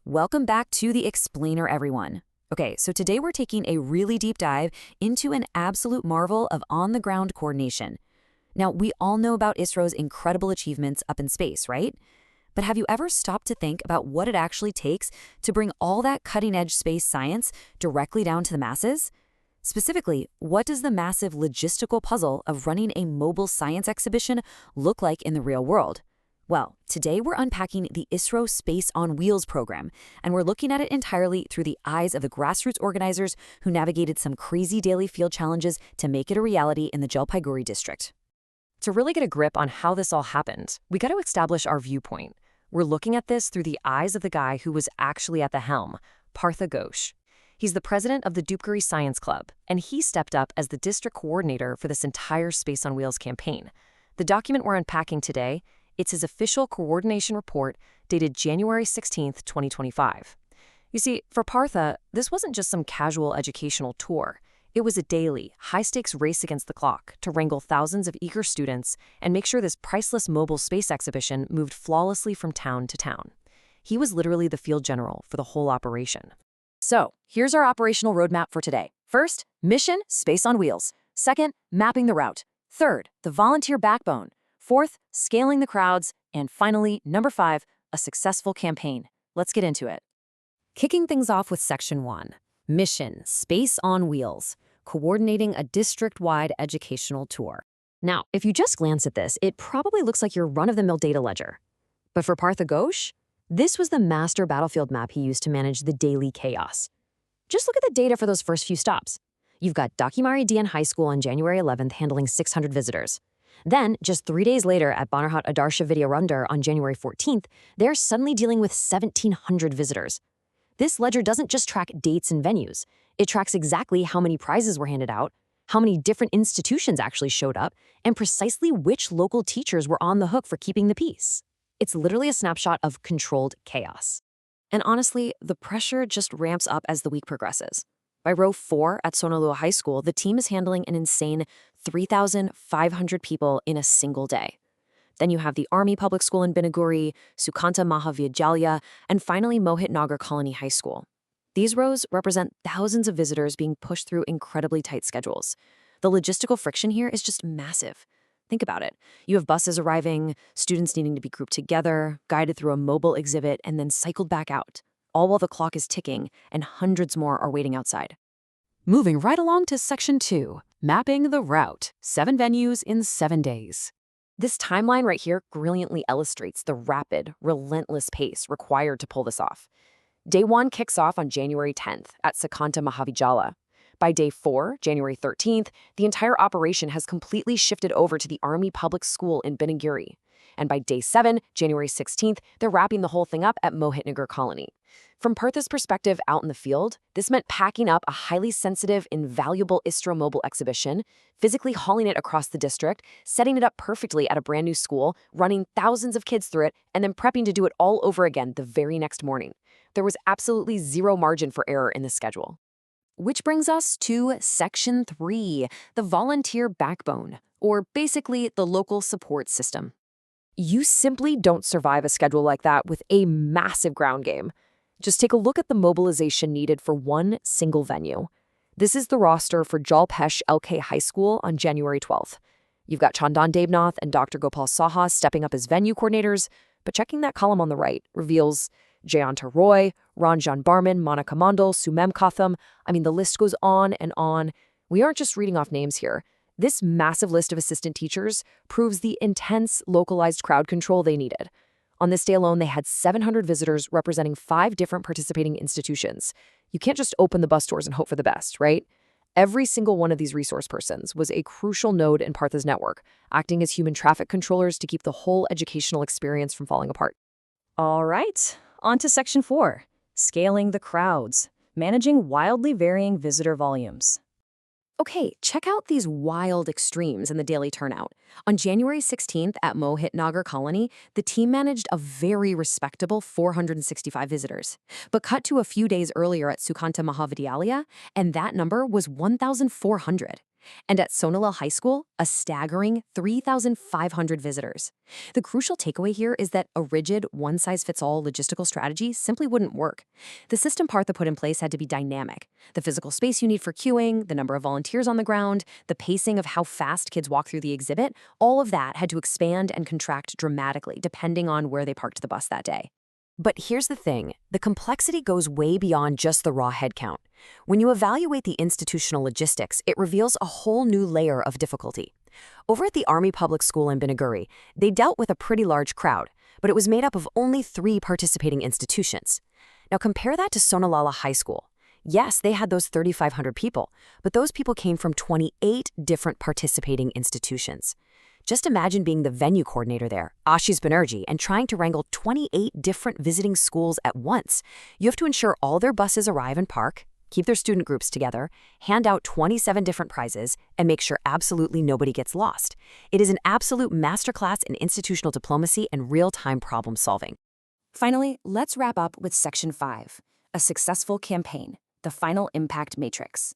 Welcome back to The Explainer, everyone. Okay, so today we're taking a really deep dive into an absolute marvel of on-the-ground coordination. Now, we all know about ISRO's incredible achievements up in space, right? But have you ever stopped to think about what it actually takes to bring all that cutting-edge space science directly down to the masses? Specifically, what does the massive logistical puzzle of running a mobile science exhibition look like in the real world? Well, today we're unpacking the ISRO Space on Wheels program, and we're looking at it entirely through the eyes of the grassroots organizers who navigated some crazy daily field challenges to make it a reality in the Jalpaiguri district. To really get a grip on how this all happened, we got to establish our viewpoint. We're looking at this through the eyes of the guy who was actually at the helm, Partha Ghosh. He's the president of the Dhupguri Science Club, and he stepped up as the district coordinator for this entire Space on Wheels campaign. The document we're unpacking today, it's his official coordination report dated January 16, 2025. You see, for Partha, this wasn't just some casual educational tour. It was a daily, high-stakes race against the clock to wrangle thousands of eager students and make sure this priceless mobile space exhibition moved flawlessly from town to town. He was literally the field general for the whole operation. So, here's our operational roadmap for today. First, mission, Space on Wheels. Second, mapping the route. Third, the volunteer backbone. Fourth, scaling the crowds. And finally, number 5, a successful campaign. Let's get into it. Kicking things off with Section 1. Mission, Space on Wheels, coordinating a district-wide educational tour. Now, if you just glance at this, it probably looks like your run-of-the-mill data ledger. But for Partha Ghosh, this was the master battlefield map he used to manage the daily chaos. Just look at the data for those first few stops. You've got Dakimari DN High School on January 11th handling 600 visitors. Then, just 3 days later at Banarhat Adarsha Vidyarandar on January 14th, they're suddenly dealing with 1,700 visitors. This ledger doesn't just track dates and venues. It tracks exactly how many prizes were handed out, how many different institutions actually showed up, and precisely which local teachers were on the hook for keeping the peace. It's literally a snapshot of controlled chaos. And honestly, the pressure just ramps up as the week progresses. By row 4 at Sonalua High School, the team is handling an insane 3,500 people in a single day. Then you have the Army Public School in Binaguri, Sukanta Mahavidyalaya, and finally Mohit Nagar Colony High School. These rows represent thousands of visitors being pushed through incredibly tight schedules. The logistical friction here is just massive. Think about it. You have buses arriving, students needing to be grouped together, guided through a mobile exhibit, and then cycled back out, all while the clock is ticking and hundreds more are waiting outside. Moving right along to Section 2, mapping the route, 7 venues in 7 days. This timeline right here brilliantly illustrates the rapid, relentless pace required to pull this off. Day 1 kicks off on January 10th at Sukanta Mahavidyalaya. By day 4, January 13th, the entire operation has completely shifted over to the Army Public School in Binaguri. And by day 7, January 16th, they're wrapping the whole thing up at Mohit Nagar Colony. From Partha's perspective out in the field, this meant packing up a highly sensitive, invaluable ISRO mobile exhibition, physically hauling it across the district, setting it up perfectly at a brand new school, running thousands of kids through it, and then prepping to do it all over again the very next morning. There was absolutely zero margin for error in the schedule. Which brings us to Section 3, the volunteer backbone, or basically the local support system. You simply don't survive a schedule like that with a massive ground game. Just take a look at the mobilization needed for one single venue. This is the roster for Jalpesh LK High School on January 12th. You've got Chandan Devnath and Dr. Gopal Saha stepping up as venue coordinators, but checking that column on the right reveals Jayanta Roy, Ranjan Barman, Monica Mondal, Sumem Katham. I mean, the list goes on and on. We aren't just reading off names here. This massive list of assistant teachers proves the intense, localized crowd control they needed. On this day alone, they had 700 visitors representing 5 different participating institutions. You can't just open the bus doors and hope for the best, right? Every single one of these resource persons was a crucial node in Partha's network, acting as human traffic controllers to keep the whole educational experience from falling apart. All right, on to Section 4, scaling the crowds, managing wildly varying visitor volumes. Okay, check out these wild extremes in the daily turnout. On January 16th at Mohit Nagar Colony, the team managed a very respectable 465 visitors. But cut to a few days earlier at Sukanta Mahavidyalaya, and that number was 1,400. And at Sonalal High School, a staggering 3,500 visitors. The crucial takeaway here is that a rigid, one-size-fits-all logistical strategy simply wouldn't work. The system Partha put in place had to be dynamic. The physical space you need for queuing, the number of volunteers on the ground, the pacing of how fast kids walk through the exhibit, all of that had to expand and contract dramatically depending on where they parked the bus that day. But here's the thing, the complexity goes way beyond just the raw headcount. When you evaluate the institutional logistics, it reveals a whole new layer of difficulty. Over at the Army Public School in Dhupguri, they dealt with a pretty large crowd, but it was made up of only 3 participating institutions. Now compare that to Sonalala High School. Yes, they had those 3,500 people, but those people came from 28 different participating institutions. Just imagine being the venue coordinator there, Ashish Banerjee, and trying to wrangle 28 different visiting schools at once. You have to ensure all their buses arrive and park, keep their student groups together, hand out 27 different prizes, and make sure absolutely nobody gets lost. It is an absolute masterclass in institutional diplomacy and real-time problem solving. Finally, let's wrap up with Section 5, a successful campaign, the final impact matrix.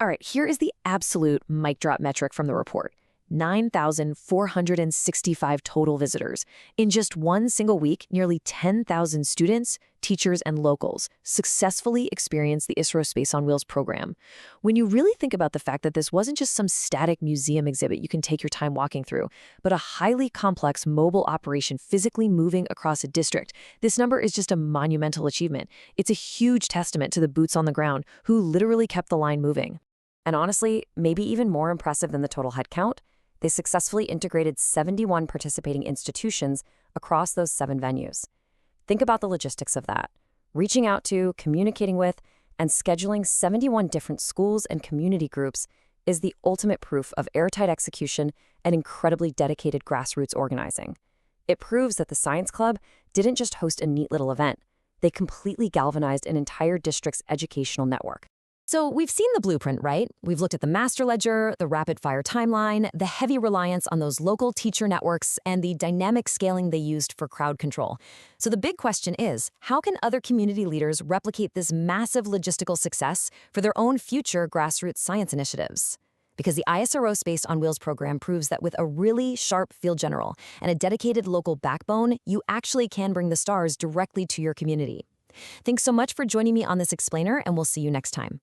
All right, here is the absolute mic drop metric from the report. 9,465 total visitors. In just one single week, nearly 10,000 students, teachers, and locals successfully experienced the ISRO Space on Wheels program. When you really think about the fact that this wasn't just some static museum exhibit you can take your time walking through, but a highly complex mobile operation physically moving across a district, this number is just a monumental achievement. It's a huge testament to the boots on the ground who literally kept the line moving. And honestly, maybe even more impressive than the total headcount, they successfully integrated 71 participating institutions across those 7 venues. Think about the logistics of that. Reaching out to, communicating with, and scheduling 71 different schools and community groups is the ultimate proof of airtight execution and incredibly dedicated grassroots organizing. It proves that the Science Club didn't just host a neat little event. They completely galvanized an entire district's educational network. So we've seen the blueprint, right? We've looked at the master ledger, the rapid-fire timeline, the heavy reliance on those local teacher networks, and the dynamic scaling they used for crowd control. So the big question is, how can other community leaders replicate this massive logistical success for their own future grassroots science initiatives? Because the ISRO Space on Wheels program proves that with a really sharp field general and a dedicated local backbone, you actually can bring the stars directly to your community. Thanks so much for joining me on this explainer, and we'll see you next time.